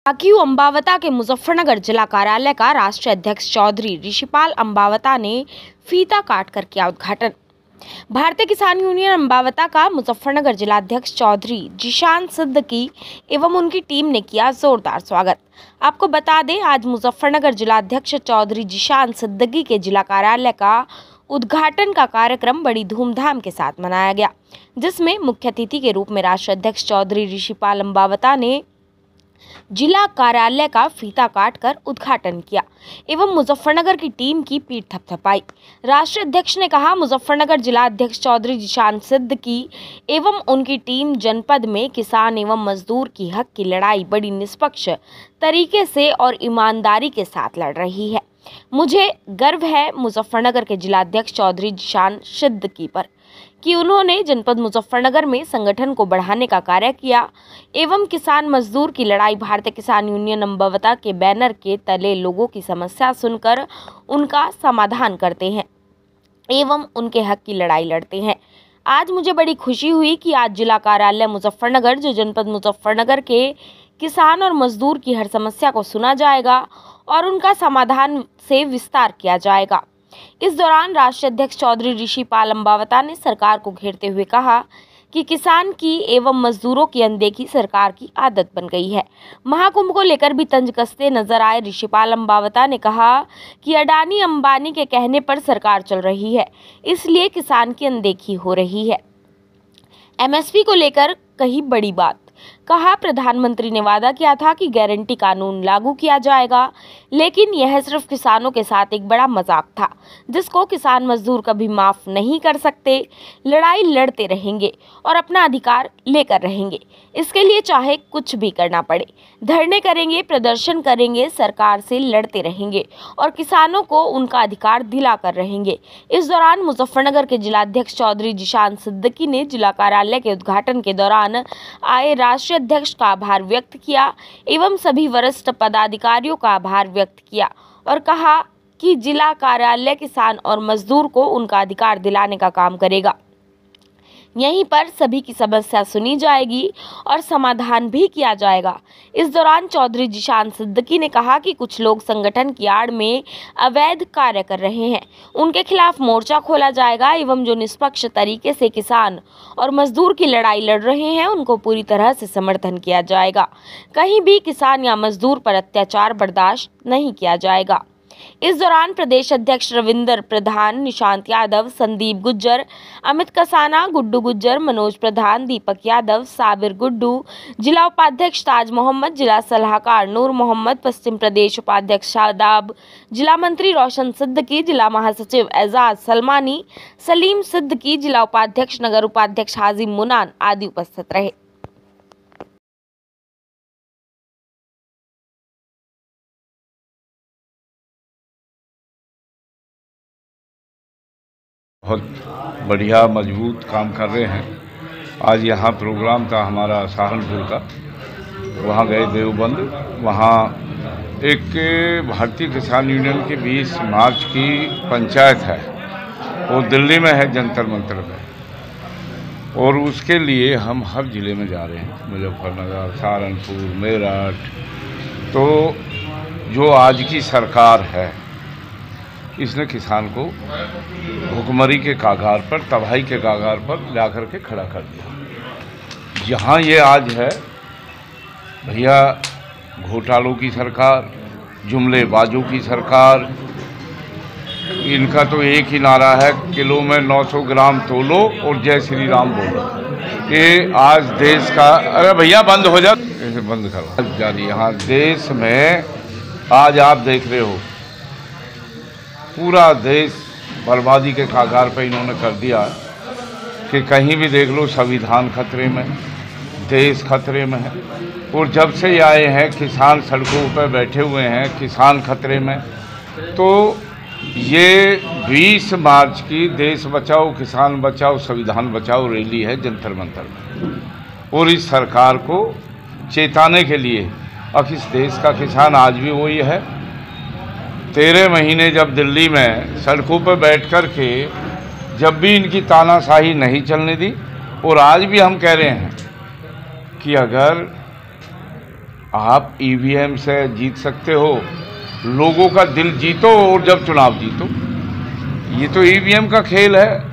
आक्यू अंबावता के मुजफ्फरनगर जिला कार्यालय का राष्ट्रीय अध्यक्ष चौधरी ऋषिपाल अंबावता ने फीता काट कर किया उद्घाटन। भारतीय किसान यूनियन अंबावता का मुजफ्फरनगर जिलाध्यक्ष चौधरी जिशान सिद्दीकी एवं उनकी टीम ने किया जोरदार स्वागत। आपको बता दें, आज मुजफ्फरनगर जिलाध्यक्ष चौधरी जिशान सिद्दीकी के जिला कार्यालय का उद्घाटन का कार्यक्रम बड़ी धूमधाम के साथ मनाया गया, जिसमें मुख्य अतिथि के रूप में राष्ट्रीय अध्यक्ष चौधरी ऋषिपाल अंबावता ने जिला कार्यालय का फीता काटकर उद्घाटन किया एवं मुजफ्फरनगर की टीम की पीठ थपथपाई। राष्ट्रीय अध्यक्ष ने कहा, मुजफ्फरनगर जिला अध्यक्ष चौधरी जिशान सिद्दीकी एवं उनकी टीम जनपद में किसान एवं मजदूर की हक की लड़ाई बड़ी निष्पक्ष तरीके से और ईमानदारी के साथ लड़ रही है। मुझे गर्व है मुजफ्फरनगर के जिलाध्यक्ष चौधरी जिशान सिद्दीकी पर कि उन्होंने जनपद मुजफ्फरनगर में संगठन को बढ़ाने का कार्य किया एवं किसान मजदूर की लड़ाई भारतीय किसान यूनियन अंबावता के बैनर के तले लोगों की समस्या सुनकर उनका समाधान करते हैं एवं उनके हक की लड़ाई लड़ते हैं। आज मुझे बड़ी खुशी हुई कि आज जिला कार्यालय मुजफ्फरनगर, जो जनपद मुजफ्फरनगर के किसान और मजदूर की हर समस्या को सुना जाएगा और उनका समाधान से विस्तार किया जाएगा। इस दौरान राष्ट्रीय अध्यक्ष चौधरी ऋषिपाल अंबावता ने सरकार को घेरते हुए कहा कि किसान की एवं मजदूरों की अनदेखी सरकार की आदत बन गई है। महाकुंभ को लेकर भी तंज कसते नजर आए ऋषिपाल अंबावता ने कहा कि अडानी अंबानी के कहने पर सरकार चल रही है, इसलिए किसान की अनदेखी हो रही है। एमएसपी को लेकर कही बड़ी बात, कहा प्रधानमंत्री ने वादा किया था कि गारंटी कानून लागू किया जाएगा, लेकिन यह सिर्फ किसानों के साथ एक बड़ा मजाक था, जिसको किसान मजदूर कभी माफ नहीं कर सकते। लड़ाई लड़ते रहेंगे और अपना अधिकार लेकर रहेंगे, इसके लिए चाहे कुछ भी करना पड़े। धरने करेंगे, प्रदर्शन करेंगे, सरकार से लड़ते रहेंगे और किसानों को उनका अधिकार दिलाकर रहेंगे। इस दौरान मुजफ्फरनगर के जिलाध्यक्ष चौधरी जिशान सिद्दीकी ने जिला कार्यालय के उद्घाटन के दौरान आए राष्ट्रीय अध्यक्ष का आभार व्यक्त किया एवं सभी वरिष्ठ पदाधिकारियों का आभार व्यक्त किया और कहा कि जिला कार्यालय किसान और मजदूर को उनका अधिकार दिलाने का काम करेगा। यहीं पर सभी की समस्या सुनी जाएगी और समाधान भी किया जाएगा। इस दौरान चौधरी जिशान सिद्दीकी ने कहा कि कुछ लोग संगठन की आड़ में अवैध कार्य कर रहे हैं, उनके खिलाफ मोर्चा खोला जाएगा एवं जो निष्पक्ष तरीके से किसान और मजदूर की लड़ाई लड़ रहे हैं उनको पूरी तरह से समर्थन किया जाएगा। कहीं भी किसान या मजदूर पर अत्याचार बर्दाश्त नहीं किया जाएगा। इस दौरान प्रदेश अध्यक्ष रविंदर प्रधान, निशांत यादव, संदीप गुज्जर, अमित कसाना, गुड्डू गुज्जर, मनोज प्रधान, दीपक यादव, साबिर गुड्डू, जिला उपाध्यक्ष ताज मोहम्मद, जिला सलाहकार नूर मोहम्मद, पश्चिम प्रदेश उपाध्यक्ष शादाब, जिला मंत्री रोशन सिद्दीकी, जिला महासचिव एजाज सलमानी, सलीम सिद्दीकी, जिला उपाध्यक्ष नगर उपाध्यक्ष हाजिम मुनान आदि उपस्थित रहे। बहुत बढ़िया मजबूत काम कर रहे हैं। आज यहाँ प्रोग्राम था हमारा सहारनपुर का, वहाँ गए देवबंद। वहाँ एक भारतीय किसान यूनियन की 20 मार्च की पंचायत है, वो दिल्ली में है, जंतर मंतर में, और उसके लिए हम हर ज़िले में जा रहे हैं, मुजफ्फरनगर, सहारनपुर, मेरठ। तो जो आज की सरकार है, इसने किसान को भुखमरी के कागार पर, तबाही के कागार पर ला कर के खड़ा कर दिया। जहाँ ये आज है, भैया घोटालों की सरकार, जुमलेबाजों की सरकार, इनका तो एक ही नारा है, किलो में 900 ग्राम तोलो और जय श्री राम बोलो। ये आज देश का, अरे भैया बंद हो जा, इसे बंद करो जारी। यहाँ देश में आज आप देख रहे हो, पूरा देश बर्बादी के कागार पर इन्होंने कर दिया कि कहीं भी देख लो संविधान खतरे में, देश खतरे में है। और जब से ये आए हैं, किसान सड़कों पर बैठे हुए हैं, किसान खतरे में। तो ये 20 मार्च की देश बचाओ, किसान बचाओ, संविधान बचाओ रैली है जंतर मंतर में, और इस सरकार को चेताने के लिए। अब इस देश का किसान आज भी वही है। 13 महीने जब दिल्ली में सड़कों पर बैठ कर के जब भी इनकी तानाशाही नहीं चलने दी, और आज भी हम कह रहे हैं कि अगर आप ईवीएम से जीत सकते हो, लोगों का दिल जीतो और जब चुनाव जीतो। ये तो ईवीएम का खेल है।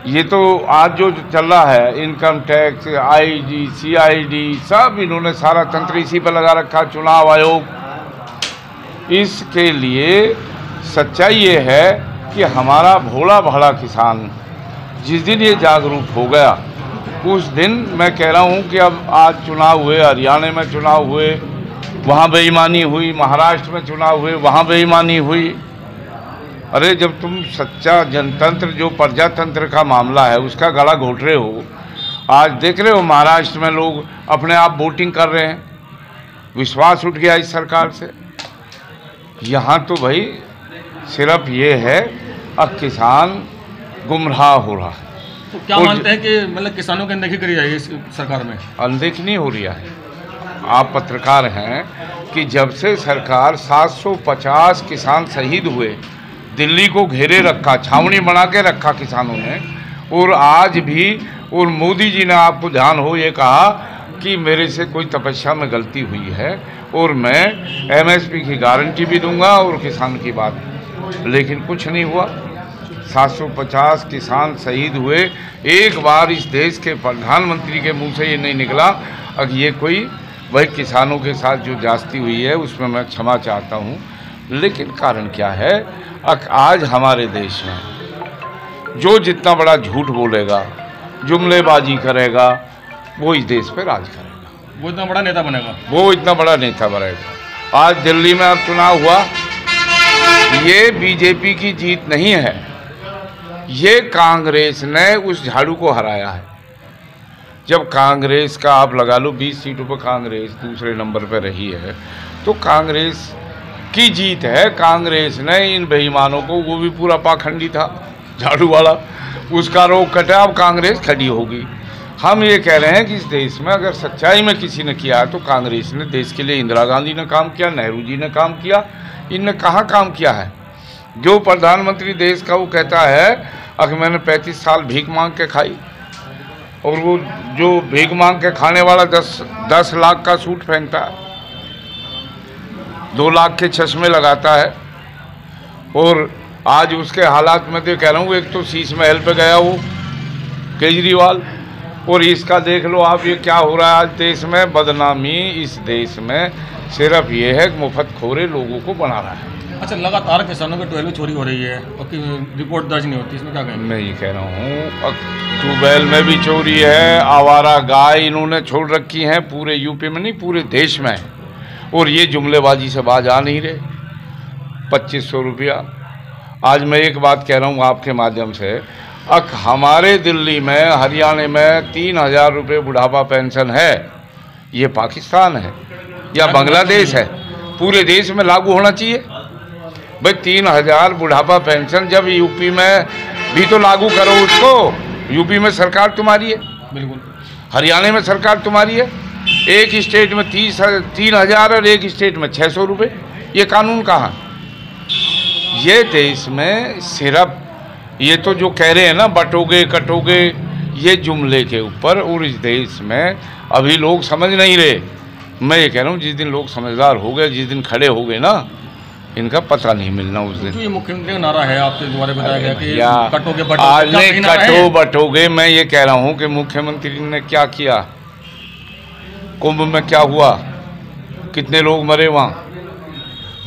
ये तो आज जो चल रहा है, इनकम टैक्स, आईजी, सीआईडी, सब इन्होंने सारा तंत्र इसी पर लगा रखा। चुनाव आयोग, इसके लिए सच्चाई ये है कि हमारा भोला भाला किसान जिस दिन ये जागरूक हो गया, उस दिन मैं कह रहा हूँ कि अब आज चुनाव हुए, हरियाणा में चुनाव हुए, वहाँ बेईमानी हुई, महाराष्ट्र में चुनाव हुए, वहाँ बेईमानी हुई। अरे जब तुम सच्चा जनतंत्र जो प्रजातंत्र का मामला है उसका गला घोट रहे हो, आज देख रहे हो महाराष्ट्र में लोग अपने आप वोटिंग कर रहे हैं, विश्वास उठ गया इस सरकार से। यहाँ तो भाई सिर्फ ये है अब किसान गुमराह हो रहा है। तो क्या मानते हैं कि मतलब किसानों की अनदेखी करी जाएगी इस सरकार में? अनदेखी नहीं हो रही है। आप पत्रकार हैं कि जब से सरकार 750 किसान शहीद हुए, दिल्ली को घेरे रखा, छावनी बना के रखा किसानों ने, और आज भी, और मोदी जी ने, आपको ध्यान हो, ये कहा कि मेरे से कोई तपस्या में गलती हुई है और मैं एमएसपी की गारंटी भी दूंगा और किसान की बात, लेकिन कुछ नहीं हुआ। 750 किसान शहीद हुए, एक बार इस देश के प्रधानमंत्री के मुंह से ये नहीं निकला अब ये कोई वही किसानों के साथ जो जास्ती हुई है उसमें मैं क्षमा चाहता हूँ। लेकिन कारण क्या है, आज हमारे देश में जो जितना बड़ा झूठ बोलेगा, जुमलेबाजी करेगा, वो इस देश पे राज करेगा, वो इतना बड़ा नेता बनेगा, वो इतना बड़ा नेता बनेगा। आज दिल्ली में अब चुनाव हुआ, ये बीजेपी की जीत नहीं है, ये कांग्रेस ने उस झाड़ू को हराया है। जब कांग्रेस का आप लगा लो 20 सीटों पर कांग्रेस दूसरे नंबर पर रही है, तो कांग्रेस की जीत है। कांग्रेस ने इन बेईमानों को, वो भी पूरा पाखंडी था झाड़ू वाला, उसका रोग कटा, अब कांग्रेस खड़ी होगी। हम ये कह रहे हैं कि इस देश में अगर सच्चाई में किसी ने किया है तो कांग्रेस ने। देश के लिए इंदिरा गांधी ने काम किया, नेहरू जी ने काम किया, इनने कहाँ काम किया है? जो प्रधानमंत्री देश का वो कहता है कि मैंने 35 साल भीख मांग के खाई, और वो जो भीख मांग के खाने वाला 10 लाख का सूट पहनता है, 2 लाख के चश्मे लगाता है, और आज उसके हालात में तो कह रहा हूँ, एक तो शीश महल पे गया वो केजरीवाल, और इसका देख लो आप ये क्या हो रहा है आज देश में। बदनामी इस देश में सिर्फ ये है कि मुफ्तखोरे लोगों को बना रहा है। अच्छा, लगातार किसानों की ट्यूबवेल चोरी हो रही है और रिपोर्ट दर्ज नहीं होती, इसमें क्या कहेंगे? मैं ये कह रहा हूँ, ट्यूबवेल में भी चोरी है, आवारा गाय इन्होंने छोड़ रखी हैं, पूरे यूपी में नहीं पूरे देश में, और ये जुमलेबाजी से बाज आ नहीं रहे। 2500 रुपया। आज मैं एक बात कह रहा हूँ आपके माध्यम से, हमारे दिल्ली में, हरियाणा में 3000 रुपये बुढ़ापा पेंशन है। ये पाकिस्तान है या बांग्लादेश है? पूरे देश में लागू होना चाहिए भाई 3000 बुढ़ापा पेंशन। जब यूपी में भी तो लागू करो उसको, यूपी में सरकार तुम्हारी है, बिल्कुल, हरियाणा में सरकार तुम्हारी है। एक स्टेट में 3000 और एक स्टेट में 600 रुपये। ये कानून कहाँ? ये देश में सिर्फ ये तो जो कह रहे हैं ना बटोगे कटोगे, ये जुमले के ऊपर, और इस देश में अभी लोग समझ नहीं रहे। मैं ये कह रहा हूँ जिस दिन लोग समझदार हो गए, जिस दिन खड़े हो गए ना, इनका पता नहीं मिलना उस दिन। तो ये मुख्यमंत्री का नारा है, आपके द्वारा बताया गया कि कटोगे बटोगे, कटो बटोगे। मैं ये कह रहा हूँ कि मुख्यमंत्री ने क्या किया, कुंभ में क्या हुआ, कितने लोग मरे वहाँ,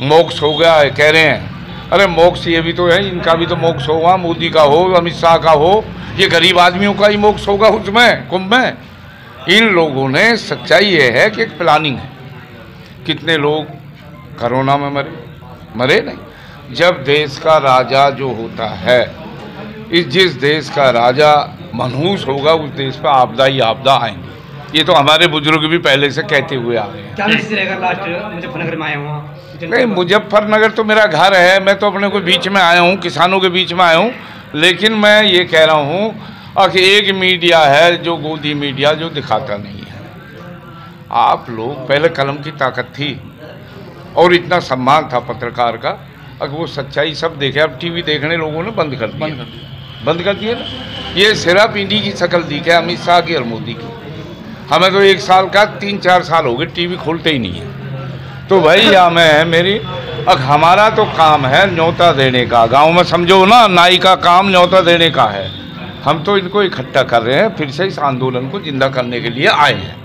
मोक्ष हो गया है कह रहे हैं। अरे मोक्ष ये भी तो है, इनका भी तो मोक्ष होगा, मोदी का हो, अमित शाह का हो, ये गरीब आदमियों का ही मोक्ष होगा उसमें, कुंभ में। इन लोगों ने, सच्चाई ये है कि एक प्लानिंग है। कितने लोग कोरोना में मरे नहीं। जब देश का राजा जो होता है, जिस देश का राजा मनहूस होगा उस देश पर आपदा ही आपदा आएंगे। ये तो हमारे बुजुर्ग भी पहले से कहते हुए आ रहे हैं। क्या मैसेज रहेगा लास्ट? मुजफ्फरनगर में आया हूँ। नहीं, मुजफ्फरनगर तो मेरा घर है, मैं तो अपने को बीच में आया हूँ, किसानों के बीच में आया हूँ। लेकिन मैं ये कह रहा हूँ कि एक मीडिया है जो गोदी मीडिया, जो दिखाता नहीं है। आप लोग पहले कलम की ताकत थी और इतना सम्मान था पत्रकार का, अगर वो सच्चाई सब देखे। अब टीवी देखने लोगों ने बंद कर दिया ना। ये सिर्फ इन्हीं की शक्ल दिखे, अमित शाह की और मोदी की। हमें तो 1 साल का 3-4 साल हो गए टीवी खोलते ही नहीं है। तो भाई हमें मेरी अब हमारा तो काम है न्योता देने का, गांव में समझो ना, नाई का काम न्योता देने का है। हम तो इनको इकट्ठा कर रहे हैं, फिर से इस आंदोलन को जिंदा करने के लिए आए हैं।